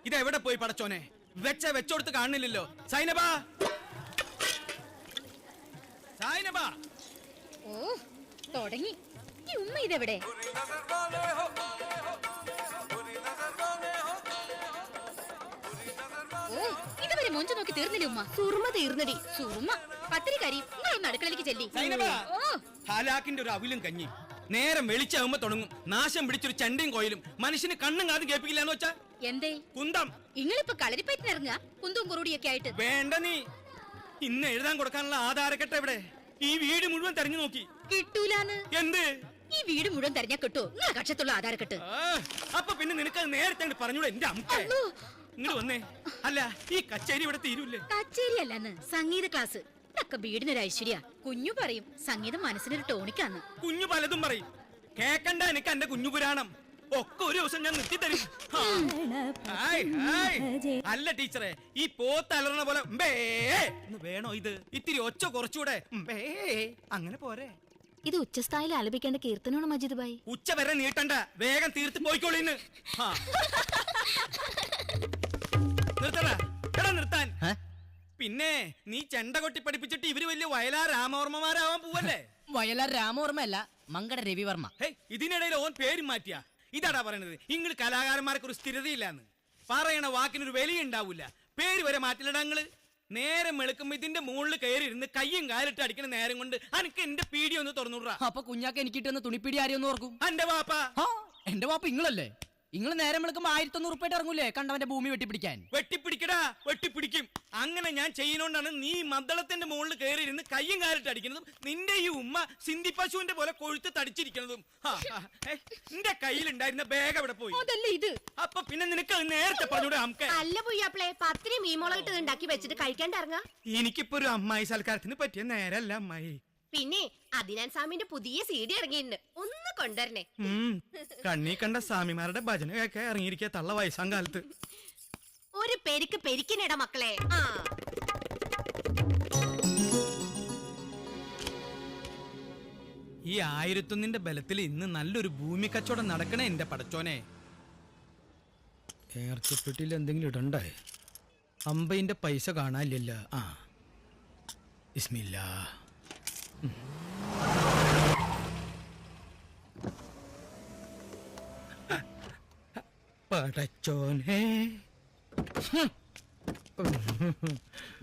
ഇതെവിടെ പോയി പടച്ചോനെ? വെച്ചോടുത്ത് കാണുന്നില്ലല്ലോ. സൈനബാ, സൈനബാ. ഓ തുടങ്ങി. ഈ ഉമ്മ ഇതെവിടെ? ഓ ഇതുവരെ മൊഞ്ചു നോക്കി തീർന്നില്ല ഉമ്മ. സുറുമ തീർന്നടി. സുറുമ പത്തിരി കരി. നിങ്ങളൊന്ന് അടുക്കളയിലേക്ക് ചെല്ലി. ഹാലാക്കിന്റെ ഒരു അവിലും കഞ്ഞി നേരം വെളിച്ചാവുമ്പോ തുടങ്ങും. നാശം പിടിച്ചൊരു ചണ്ടയും കോയിലും മനുഷ്യന് കണ്ണും കാതും കേൾപ്പിക്കില്ലെന്ന് വെച്ചാ എന്തേ കുന്തം. നിങ്ങളിപ്പോ കളരിപ്പയറ്റിനിറങ്ങുക കുന്തവും കുറുടിയൊക്കെ ആയിട്ട്. വേണ്ട, നീ ഇന്ന് എഴുതാൻ കൊടുക്കാനുള്ള ആധാരക്കെട്ട എവിടെ? ഈ വീട് മുഴുവൻ തെരഞ്ഞു നോക്കി, കിട്ടൂലാന്ന്. എന്ത്? ഈ വീട് മുഴുവൻ തെരഞ്ഞാ കിട്ടുമോ? നിങ്ങളെ കക്ഷത്തുള്ള ആധാരക്കെട്ട്. അപ്പൊ പിന്നെ നിനക്ക് അത് നേരത്തെ പറഞ്ഞൂടെ? എന്റെ അമ്മ ഇങ്ങോട്ട് വന്നേ. അല്ല, ഈ കച്ചേരി ഇവിടെ തീരൂല്ലേ? കച്ചേരി അല്ലെന്ന്, സംഗീത ക്ലാസ്. ഇതൊക്കെ വീടിനൊരു ഐശ്വര്യ. കുഞ്ഞു പറയും സംഗീതം മനസ്സിനൊരു ടോണിക്കാന്ന്. കുഞ്ഞു പലതും പറയും. കേക്കണ്ട എനിക്ക് എന്റെ കുഞ്ഞു പുരാണം. ഒക്കെ ഒരു ദിവസം ഞാൻ നിർത്തി തരും. അല്ല ടീച്ചറെ, ഈ പോത്തലറണ പോലെ വേണോ ഇത്? ഇത്തിരി ഒച്ച കുറച്ചുകൂടെ. അങ്ങനെ പോരെ? ഇത് ഉച്ചസ്ഥായിൽ ആലപിക്കേണ്ട കീർത്തനമാണ് മജീദ് ഭായി. ഉച്ച വരെ നീട്ടണ്ട, വേഗം തീർത്ത് പോയിക്കോളിന്ന്. നിർത്താൻ. പിന്നെ നീ ചെണ്ട കൊട്ടി പഠിപ്പിച്ചിട്ട് ഇവര് വലിയ വയലാർ രാമവർമ്മമാരാവാൻ പോവല്ലേ? വയലാർ രാമവർമ്മ അല്ല, മങ്കട രവിവർമ്മ. ഇതിനിടയിൽ ഓൻ പേര് മാറ്റിയ. ഇതാടാ പറയണത്, ഇങ്ങള് കലാകാരന്മാർക്ക് ഒരു സ്ഥിരതയില്ലാന്ന്. പറയണ വാക്കിനൊരു വിലയുണ്ടാവൂല. പേര് വരെ മാറ്റില്ലടാ നിങ്ങള്. നേരം വെളുക്കുമ്പോ ഇതിന്റെ മുകളിൽ കയറി ഇരുന്ന് കയ്യും കാലിട്ട് അടിക്കുന്ന നേരം കൊണ്ട് അനക്ക് എന്റെ പീടി ഒന്ന് തുറന്നുവിടാ. അപ്പൊ കുഞ്ഞാക്ക് എനിക്കിട്ട് തുണിപ്പീടി ആരെയൊന്നും ഓർക്കും? എന്റെ വാപ്പ. എന്റെ വാപ്പ ഇങ്ങളല്ലേ? നിങ്ങൾ നേരം വിളിക്കുമ്പോ 1100 ഉറുപ്പായിട്ട് ഇറങ്ങൂലേ കണ്ടവന്റെ ഭൂമി വെട്ടിപ്പിടിക്കാൻ? വെട്ടിപ്പിടിക്കടാ, വെട്ടിപ്പിടിക്കും. അങ്ങനെ ഞാൻ ചെയ്യുന്നോണ്ടാണ് നീ മദ്ദളത്തിന്റെ മുകളിൽ കയറി ഇരുന്ന് കയ്യും കാലിട്ട് അടിക്കുന്നതും നിന്റെ ഈ ഉമ്മ സിന്ധി പശുവിന്റെ പോലെ കൊഴുത്ത് തടിച്ചിരിക്കുന്നതും. നിന്റെ കയ്യിലുണ്ടായിരുന്ന ബാഗ് എവിടെ പോയി? ഇത് അപ്പൊ പിന്നെ നിനക്ക് നേരത്തെ പറഞ്ഞൂടെ? നമുക്ക് അല്ല പുയ്യാപ്പിളെ, പത്തിരി മീമോളായിട്ട് ഉണ്ടാക്കി വെച്ചിട്ട് കഴിക്കാണ്ട് ഇറങ്ങാ. എനിക്കിപ്പോ ഒരു അമ്മായി സൽക്കാരത്തിന് പറ്റിയ നേരല്ല അമ്മായി. പിന്നെ അദിനാൻ സ്വാമിന്റെ പുതിയ CD ഇറങ്ങിയിട്ടുണ്ട്, ഒന്ന് കൊണ്ടുവരണേ. കണ്ണീ കണ്ട സ്വാമിമാരുടെ ഭജന കേൾക്കാൻ ഇറങ്ങിയിരിക്കുക തള്ള വയസ്സാം കാലത്ത്. ഒരു പെരിക്ക് പെരിക്കിനിട മക്കളെ. ഈ 1001 ബലത്തിൽ ഇന്ന് നല്ലൊരു ഭൂമി കച്ചവടം നടക്കണേ എന്റെ പടച്ചോനെ. ഏർച്ചപ്പെട്ടിൽ എന്തെങ്കിലും ഇടണ്ടേ? അമ്പതിന്റെ പൈസ കാണാനില്ലല്ലോ. ബിസ്മില്ലാ. പടച്ചോനെ.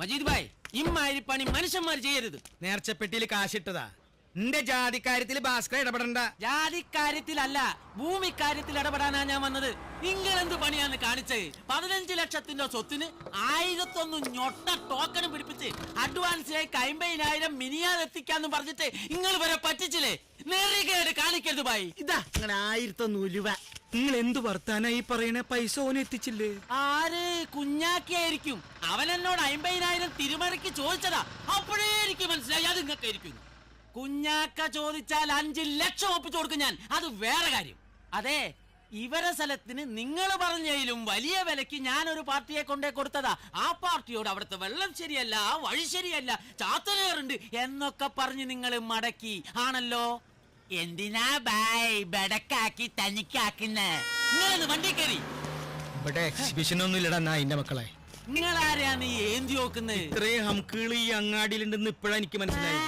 മജീദ് ഭായ്, ഇമ്മാതിരി പണി മനുഷ്യന്മാർ ചെയ്യരുത്. നേർച്ചപ്പെട്ടിയിൽ കാശിട്ടതാ. നിന്റെ ജാതിക്കാര്യത്തിൽ ഭാസ്കർ ഇടപെടണ്ട. ജാതിക്കാര്യത്തിലല്ല, ഭൂമിക്കാര്യത്തിൽ ഇടപെടാനാ ഞാൻ വന്നത്. നിങ്ങൾ എന്ത് പണിയാന്ന് കാണിച്ചത്? 15 ലക്ഷത്തിന്റെ സ്വത്തിന് 1001 ഞൊട്ട ടോക്കൺ പിടിപ്പിച്ച് അഡ്വാൻസിലേക്ക് 50,000 മിനിയാതെത്തിക്കാന്ന് പറഞ്ഞിട്ട് നിങ്ങൾ വരെ പറ്റിച്ചില്ലേ? നേരികേട് കാണിക്കരുത് ഭായി. ഇതാ 1001 രൂപ. നിങ്ങൾ എന്തു വർത്താനായി പറയണ? പൈസ ഓന് എത്തിച്ചില്ലേ? ആര്? കുഞ്ഞാക്കിയായിരിക്കും. അവൻ എന്നോട് 50,000 തിരുമറയ്ക്ക് ചോദിച്ചതാ. അപ്പോഴേ എനിക്ക് മനസ്സിലായി അത് നിങ്ങൾക്കായിരിക്കും. കുഞ്ഞാക്ക ചോദിച്ചാൽ 5 ലക്ഷം ഒപ്പിച്ചു കൊടുക്കും ഞാൻ. അത് വേറെ കാര്യം. അതെ, ഇവരെ സ്ഥലത്തിന് നിങ്ങൾ പറഞ്ഞതിലും വലിയ വിലക്ക് ഞാനൊരു പാർട്ടിയെ കൊണ്ടേ കൊടുത്തതാ. ആ പാർട്ടിയോട് അവിടുത്തെ വെള്ളം ശരിയല്ല, വഴി ശരിയല്ല, ചാത്തനേറുണ്ട് എന്നൊക്കെ പറഞ്ഞ് നിങ്ങൾ മടക്കി ആണല്ലോ. എന്തിനാ ബായ് ബടക്കാക്കി തനിക്കാക്കുന്നേ? നിങ്ങളൊന്ന് വണ്ടി കയറി. ഇവിടെ എക്സിബിഷൻ ഒന്നും ഇല്ലടാ എന്റെ മക്കളെ. നിങ്ങൾ ആരെയാ നീ ഏന്തി നോക്കുന്നത്? ഇത്രയും ഹംകീള് ഈ അങ്ങാടിയിലുണ്ടെന്ന് ഇപ്പഴാ എനിക്ക് മനസ്സിലായി.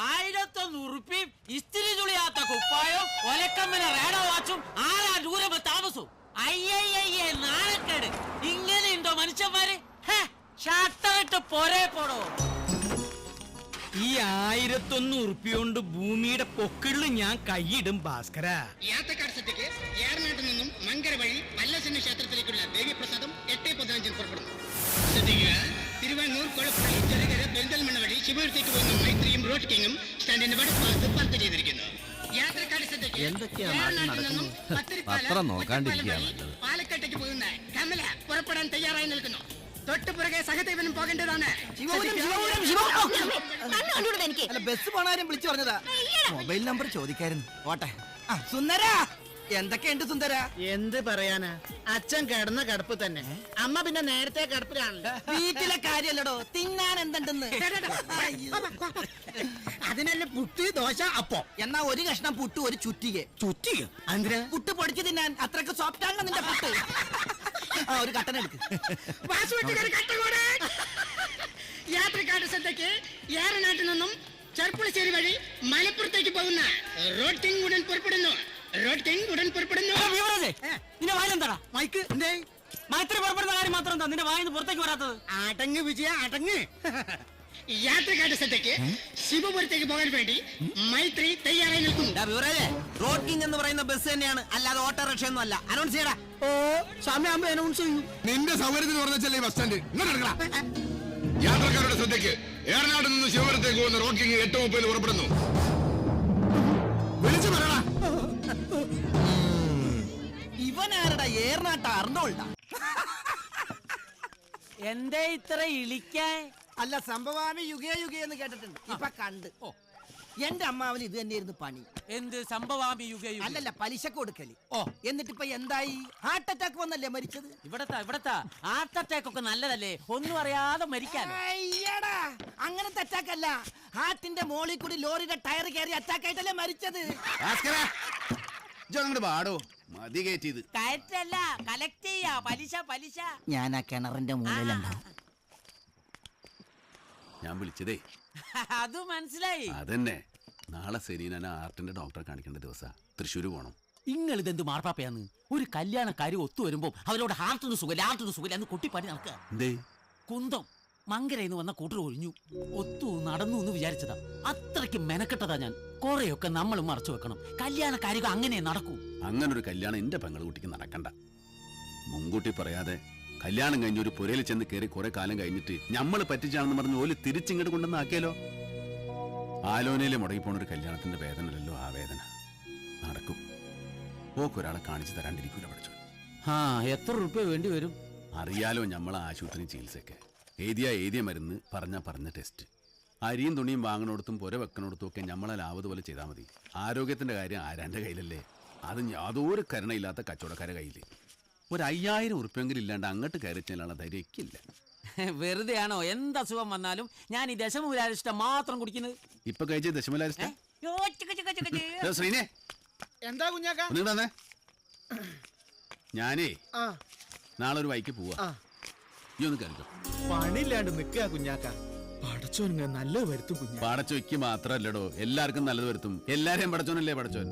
1001 ഉറുപ്പിയും ഇസ്തിരി ചുളിയാത്ത കുപ്പായോ ഒലക്കമ്മന റേഡോ വാച്ചും ആരാ ദൂരമ താമസവും. അയ്യയ്യേ നാണക്കേട്. ഇങ്ങനെയുണ്ടോ മനുഷ്യന്മാര്? ഷട്ടറിട്ട് പോരേ പോടോ. ഈ 1001 ഉറുപ്പിക കൊണ്ട് ഭൂമിയുടെ പൊക്കിളിൽ ഞാൻ കൈയിടും ഭാസ്കര. യാത്രക്കാർ ശ്രദ്ധയ്ക്ക് ഏറനാട്ടിൽ നിന്നും മങ്കര വഴി പല്ലശ്ശേരി ക്ഷേത്രത്തിലേക്കുള്ള ദേവീപ്രസാദം 8:15 പുറപ്പെടുന്നു. ശ്രദ്ധിക്കുക, തിരുവാങ്ങൂർ കൊളപ്പുഴ ചെറുകര പെരിന്തൽമണ്ണ വഴി ശിവപുരത്തേക്ക് പോകുന്ന മൈത്രിയും റോഡ് കിങ്ങും സ്റ്റാൻഡിന്റെ വടക്കുഭാഗത്ത് പാർക്ക് ചെയ്തിരിക്കുന്നു. യാത്രക്കാരുടെ ശ്രദ്ധയ്ക്ക് ഏറനാട്ടിൽ നിന്നും പാലക്കാട്ടേക്ക് പോകുന്ന കമല പുറപ്പെടാൻ തയ്യാറായി നിൽക്കുന്നു. തൊട്ടുപുറകെ സഹദേവനും പോകേണ്ടതാണ്. ബസ് പോണാരും വിളിച്ചു പറഞ്ഞതാ. മൊബൈൽ നമ്പർ ചോദിക്കായിരുന്നു. ഓട്ടെ. സുന്ദരാ, എന്തൊക്കെയുണ്ട് സുന്ദര? എന്ത് പറയാനാ, അച്ഛൻ കിടന്ന കിടപ്പ് തന്നെ. അമ്മ പിന്നെ നേരത്തെ കിടപ്പിലാണല്ലോ. വീട്ടിലെ കാര്യല്ലടോ, തിന്നാൻ എന്തുണ്ടെന്ന്. അതിനല്ലേ പുട്ട്, ദോശ, അപ്പോ. എന്നാ ഒരു കഷ്ണം പുട്ട്, ഒരു ചുറ്റിക. ചുറ്റിക? എന്തിനാ? പുട്ട് പൊടിച്ചു തിന്നാൻ. അത്രക്ക് സോഫ്റ്റ് ആണല്ലോ നിന്റെ പുട്ട്. ആ ഒരു കട്ടൻ എടുക്ക്. വാസുവെട്ടുകാർ കട്ടകോട്. യാത്രക്കാരുടെ ശ്രദ്ധയ്ക്ക് ഏറനാട്ടിൽ നിന്നും ചെർപ്പുളശ്ശേരി വഴി മലപ്പുറത്തേക്ക് പോകുന്ന റോഡ് കിങ് ഉടൻ പുറപ്പെടുന്നു. റോഡ് കിങ് ഉടൻ പുറപ്പെടുന്നു. നിന്റെ വായിലെന്താടാ മൈക്ക് എന്തേ മൈത്രി പുറപ്പെടുന്ന കാര്യം മാത്രം എന്താ നിന്റെ വായിന്ന് പുറത്തേക്ക് വരാത്തത്? അടങ്ങ് വിജയ അടങ്ങ്. യാത്രക്കാരുടെ ശ്രദ്ധയ്ക്ക് ശിവപുരത്തേക്ക് പോകാൻ വേണ്ടി മൈത്രി തയ്യാറായി നിൽക്കുന്നു. റോഡ് കിങ് എന്ന് പറയുന്ന ബസ് തന്നെയാണ്, അല്ലാതെ ഓട്ടോറിക്ഷ ഒന്നും അല്ല. അനൗൺസ് ചെയ്യടാ. ഓ സമയമാകുമ്പോ അനൗൺസ് ചെയ്യൂ. നിന്റെ സൗകര്യത്തിന് പറഞ്ഞല്ലേ ബസ് സ്റ്റാൻഡ്. യാത്രക്കാരുടെ ശ്രദ്ധയ്ക്ക് ഏറനാട് നിന്ന് ശിവപുരത്തേക്ക് പോകുന്ന റോഡ് കിങ് 8:30 പുറപ്പെടുന്നു. വിളിച്ചു പറയണ. ഇവനാരടാ ഏർനാട്ട അർണോൾഡാ? എന്തേ ഇത്ര ഇളിക്കാൻ? അല്ല, സംഭവാമി യുഗേ യുഗേ എന്ന് കേട്ടിട്ടുണ്ട്. ഇപ്പൊ കണ്ട്. എന്റെ അമ്മാവന് ഇത് തന്നെയായിരുന്നു പണി. എന്ത് സംഭവാമി യുഗ യുഗ? അല്ലല്ല, പലിശ കൊടുക്കല്. എന്നിട്ടിപ്പൊ എന്തായി? ഹാർട്ട് അറ്റാക്ക് വന്നല്ലേ മരിച്ചത്? ഇവിടത്തെ ഹാർട്ട് അറ്റാക്ക് ഒക്കെ നല്ലതല്ലേ, ഒന്നും അറിയാതെ മരിക്കാൻ. അയ്യടാ, അങ്ങനത്തെ അറ്റാക്ക് അല്ല. ഹാർട്ടിന്റെ മോളിൽ കൂടി ലോറിയുടെ ടയർ കയറി അറ്റാക്ക് ആയിട്ടല്ലേ മരിച്ചത്. പാടോ മതി കയറ്റിയത്. കയറ്റല്ല, കളക്ട് ചെയ്യാ. പലിശ. ഞാൻ ആ കിണറിന്റെ മൂലയിലുണ്ടാവും. ഞാൻ വിളിച്ചതേ അത് മനസ്സിലായി. അതന്നെ, നാളെ സെരീന ആർട്ടിന്റെ ഡോക്ടറെ കാണിക്കേണ്ട ദിവസം തൃശ്ശൂര് പോണം. നിങ്ങൾ ഇതെന്ത് മാർപ്പാപ്പയാന്ന്? ഒരു കല്യാണക്കാരി ഒത്തു വരുമ്പോ അവരോട് ഹാർട്ടിന് സുഖമില്ല എന്ന് കുട്ടിപ്പണി നടക്കുക. എന്തേ? കുന്തം മങ്കരയിന്ന് വന്ന കൂട്ടർ ഒഴിഞ്ഞു, ഒത്തു നടന്നു എന്ന് വിചാരിച്ചതാ. അത്രയ്ക്ക് മെനക്കെട്ടതാ ഞാൻ. കൊറേയൊക്കെ നമ്മൾ മറച്ചു വെക്കണം. കല്യാണക്കാരികൾ അങ്ങനെ നടക്കൂ. അങ്ങനൊരു കല്യാണം എന്റെ പെങ്ങളുകുട്ടിക്ക് നടക്കണ്ട. മുൻകൂട്ടി പറയാതെ കല്യാണം കഴിഞ്ഞ് ഒരു പുരയിൽ ചെന്ന് കയറി കുറെ കാലം കഴിഞ്ഞിട്ട് ഞമ്മള് പറ്റിച്ചാണെന്ന് പറഞ്ഞ് ഓല് തിരിച്ചിങ്ങോട്ട് കൊണ്ടുവന്ന് ആക്കിയാലോ? ആലോനയിലെ മുടങ്ങിപ്പോണ ഒരു കല്യാണത്തിന്റെ വേദനയല്ലോ ആ വേദന. നടക്കും. ഓക്കൊരാളെ കാണിച്ചു തരാണ്ടിരിക്കൂല പഠിച്ചു. എത്ര റുപ്യ വേണ്ടി വരും? അറിയാലോ ഞമ്മളെ ആശുപത്രി ചികിത്സയൊക്കെ. എഴുതിയ മരുന്ന് പറഞ്ഞ ടെസ്റ്റ്. അരിയും തുണിയും വാങ്ങണോടത്തും പുര വെക്കണോടത്തും ഒക്കെ ഞമ്മളെ ലാഭതുപോലെ ചെയ്താൽ മതി. ആരോഗ്യത്തിന്റെ കാര്യം ആരാന്റെ കയ്യിലല്ലേ? അത് യാതൊരു കരുണയില്ലാത്ത കച്ചവടക്കാരുടെ കയ്യില്. ഒരു 5000 ഉറുപ്പ്യെങ്കിലും ഇല്ലാണ്ട് അങ്ങോട്ട് കയറി ചെല്ലാനുള്ള ധൈര്യമൊക്കില്ല. വെറുതെയാണോ? എന്ത് അസുഖം വന്നാലും ഞാൻ ഈ ദശമൂലാരിഷ്ടം മാത്രം കുടിക്കുന്നത്. ഇപ്പൊ കഴിച്ച ദശമൂലാരിഷ്ടം ശ്രീനെ എന്താ കുഞ്ഞാക്ക? ഒന്നിടന്നേ. ഞാനേ നാളെ ഒരു വൈക്ക് പോവാ. ഈ ഒന്ന് കരുതോ. പണിയില്ലാണ്ട് നിക്കുക കുഞ്ഞാക്ക. പടച്ചോൻ നല്ലത് വരുത്തും കുഞ്ഞാ. പടച്ചോയ്ക്ക് മാത്രല്ലടോ, എല്ലാവർക്കും നല്ലത് വരുത്തും. എല്ലാരെയും പടച്ചോനല്ലേ പടച്ചോൻ.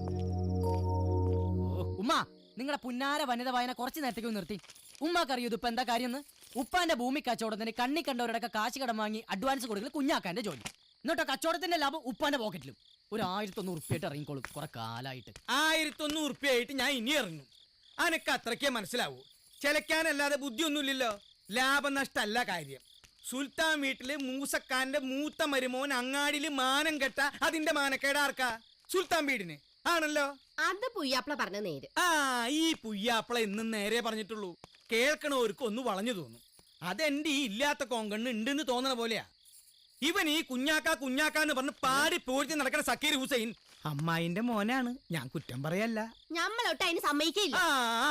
ഉമ്മ, നിങ്ങളെ പുന്നാര വനിത വായന കുറച്ച് നേരത്തേക്ക് നിർത്തി. ഉമ്മാക്കറിയോ ഇതിപ്പോ എന്താ കാര്യം? ഉപ്പാന്റെ ഭൂമി കച്ചവടത്തിന് കണ്ണി കണ്ടവരുടെ കാശ് കടം വാങ്ങി അഡ്വാൻസ് കൊടുക്കൽ കുഞ്ഞാക്കാന്റെ ജോലി. എന്നിട്ടോ കച്ചവടത്തിന്റെ ലാഭം ഉപ്പാന്റെ പോക്കറ്റിലും. ഒരു 1100 ഉറുപ്പ്യായിട്ട് ഇറങ്ങിക്കോളും. കുറെ കാലായിട്ട് 1100 ഉറുപ്പ്യായിട്ട് ഞാൻ ഇനി ഇറങ്ങും. അനക്ക് അത്രയ്ക്കേ മനസ്സിലാവൂ. ചിലക്കാനല്ലാതെ ബുദ്ധിയൊന്നുമില്ലല്ലോ. ലാഭനഷ്ടല്ല കാര്യം. സുൽത്താൻ വീട്ടില് മൂസക്കാന്റെ മൂത്ത മരുമോൻ അങ്ങാടിയില് മാനം കെട്ട അതിന്റെ മാനക്കേട് ആർക്കാ? സുൽത്താൻ വീടിന് ആണല്ലോ. അത് പുയ്യാപ്ല പറഞ്ഞ നേര്. ഈ പുയ്യാപ്ല എന്നും നേരെ പറഞ്ഞിട്ടുള്ളൂ. കേൾക്കണവർക്ക് ഒന്ന് വളഞ്ഞു തോന്നും. അതെന്റെ ഈ ഇല്ലാത്ത കോങ്കണ്ണ് ഉണ്ടെന്ന് തോന്നണ പോലെയാ. ഇവൻ ഈ കുഞ്ഞാക്കാന്ന് പറഞ്ഞ് പാടി പോയിട്ട് നടക്കുന്ന സക്കീർ ഹുസൈൻ അമ്മായിന്റെ മോനാണ്. ഞാൻ കുറ്റം പറയല്ല. നമ്മളൊട്ട് അതിന് സമ്മതിക്കില്ല.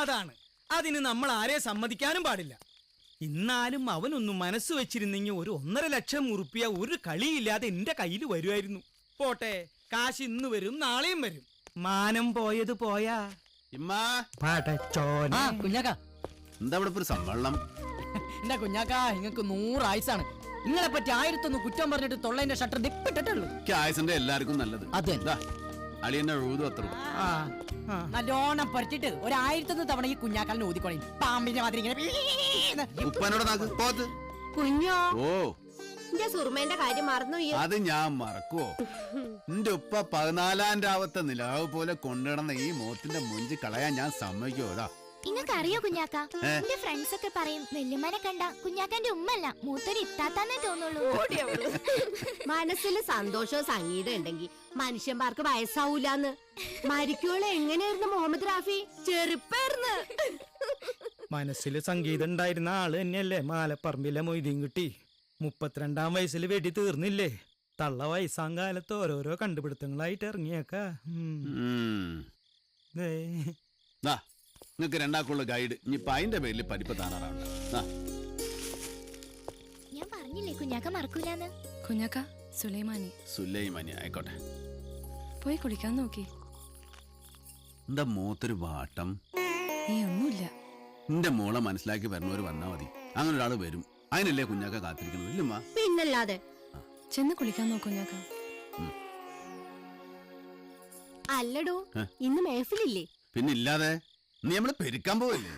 അതാണ്. അതിന് നമ്മൾ ആരെ സമ്മതിക്കാനും പാടില്ല. ഇന്നാലും അവനൊന്നും മനസ്സ് വെച്ചിരുന്നെങ്കിൽ ഒരു 1.5 ലക്ഷം ഉറുപ്പിയ ഒരു കളിയില്ലാതെ എന്റെ കയ്യിൽ വരുമായിരുന്നു. പോട്ടെ, കാശ് ഇന്ന് വരും, നാളെയും വരും. മാനം പോയത് പോയാ. കുഞ്ഞാക്ക, എന്താ ഇവിടെ ഒരു സമ്മേളനം? എന്റെ കുഞ്ഞാക്ക, നിങ്ങൾക്ക് 100 ആയുസാണ്. നിങ്ങളെ പറ്റി 1001 കുറ്റം പറഞ്ഞിട്ട് തൊള്ളേന്റെ ഷട്ടർ ദിപ്പിട്ടിട്ടുള്ളൂ. ആയുസിന്റെ എല്ലാവർക്കും നല്ലത്. അതെ. അളിയന്നെ എഴുതും അത്ര. നല്ലോണം പറിച്ചിട്ട് ഒരു 1001 തവണ ഈ കുഞ്ഞാക്കാലിന് ഊതിക്കൊളയും. പാമ്പിന്റെ മാതിരി ഇങ്ങനെ. ഉപ്പാനോട് നാക്ക് പോത്ത്. കുഞ്ഞോ, ഓ, എന്റെ സുറുമേന്റെ കാര്യം മറന്നു. അത് ഞാൻ മറക്കുവോ? എന്റെ ഉപ്പ 14-ാം രാവത്തെ നിലാവ് പോലെ കൊണ്ടുനടന്ന ഈ മോത്തിന്റെ മുഞ്ചി കളയാൻ ഞാൻ സമ്മതിക്കോടാ. ഇങ്ങക്ക് അറിയോ കുഞ്ഞാക്ക, എന്റെ ഫ്രണ്ട്സ് ഒക്കെ പറയും വെല്ലുമ്മനെ കണ്ട കുഞ്ഞാക്കാന്റെ ഉമ്മല്ല മൂത്തൊരു ഇത്താത്താന്നേ തോന്നുള്ളൂ. മനസ്സിൽ സന്തോഷവും സംഗീതം ഉണ്ടെങ്കിൽ മനുഷ്യന്മാർക്ക് വയസ്സാവൂലെന്ന്. മരിക്കോളെ എങ്ങനെയായിരുന്നു മുഹമ്മദ് റാഫി? ചെറുപ്പായിരുന്നു. മനസ്സിൽ സംഗീതം ഉണ്ടായിരുന്ന ആള് തന്നെയല്ലേ മാലപ്പറമ്പിലെ മൊയ്തീൻ കുട്ടി. 32-ാം വയസ്സിൽ വെടി തീർന്നില്ലേ? തള്ള വയസ്സാം കാലത്ത് ഓരോരോ കണ്ടുപിടുത്തങ്ങളായിട്ട് ഇറങ്ങിയേക്ക. നിങ്ങക്ക് 2 ഗൈഡ്. ഇനിയിപ്പൊ അതിന്റെ പേരിൽ പഠിപ്പ് താറാറുണ്ട്. ഞാൻ പറഞ്ഞില്ലേ കുഞ്ഞാക്ക മറക്കൂലെന്ന്. കുഞ്ഞാക്ക, സുലൈമാനി ആയിക്കോട്ടെ. പോയി കുളിക്കാൻ നോക്കി. എന്താ മൂത്തൊരു വാട്ടം? ഒന്നുമില്ല. എന്റെ മോളെ മനസ്സിലാക്കി വരണവര് വന്നാ മതി. അങ്ങനെ ഒരാൾ വരും. അതിനല്ലേ കുഞ്ഞാക്ക കാത്തിരിക്കുന്നത്, ഇല്ലമ്മ? പിന്നല്ലാതെ. ചെന്ന് കുളിക്കാൻ നോക്കൂ കുഞ്ഞാക്ക. അല്ലടോ, ഇന്ന് മേഫിലില്ലേ? പിന്നെ ഇല്ലാതെ. നീ നമ്മള് പെരുക്കാൻ പോവല്ലേ?